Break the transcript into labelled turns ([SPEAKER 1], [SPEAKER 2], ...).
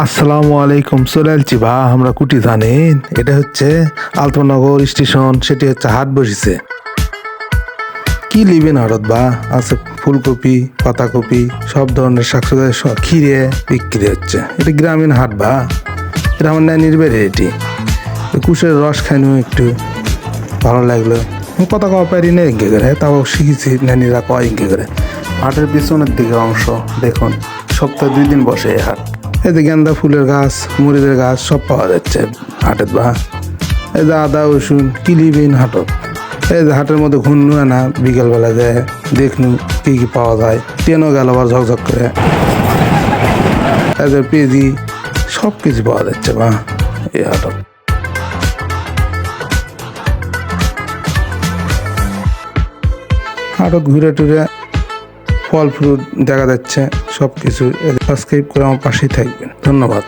[SPEAKER 1] আসসালামু আলাইকুম। চলে আসছি ভা, আমরা কুটি জানেন, এটা হচ্ছে আলতানগর স্টেশন, সেটি হচ্ছে হাট বসেছে। কি লিবেন হাটত বা আছে ফুলকপি, পাতাকপি, সব ধরনের শাকসবজি, খিরে বিক্রি হচ্ছে। এটা গ্রামীণ হাট বা, এটা আমার নানির বেড়ে। এটি কুশের রস খাইনি একটু ভালো লাগলো। কথা কওয়া পারি না ইঙ্গে করে, তাও শিখেছি নানিরা কয় ইঙ্গে করে। হাটের পিছনের দিকে অংশ দেখুন, সপ্তাহে 2 দিন বসে এই হাট। এতে গেন্দা ফুলের গাছ, মরিচের গাছ সব পাওয়া যাচ্ছে হাটের বা। এই যে আদা রসুন কি লিবেন হাটত। এই যে হাটের মধ্যে ঘুরনু না বিকেলবেলা যায় দেখনু কি কি পাওয়া যায়। ট্রেনও গেল আবার ঝকঝক করে। এই যে পেঁয়াজি সব কিছু পাওয়া যাচ্ছে বা এই হাটত। হাটত ঘুরে টুরে ফল ফ্রুট দেখা যাচ্ছে সব কিছু। সাবস্ক্রাইব করে আমার পাশেই থাকবেন। ধন্যবাদ।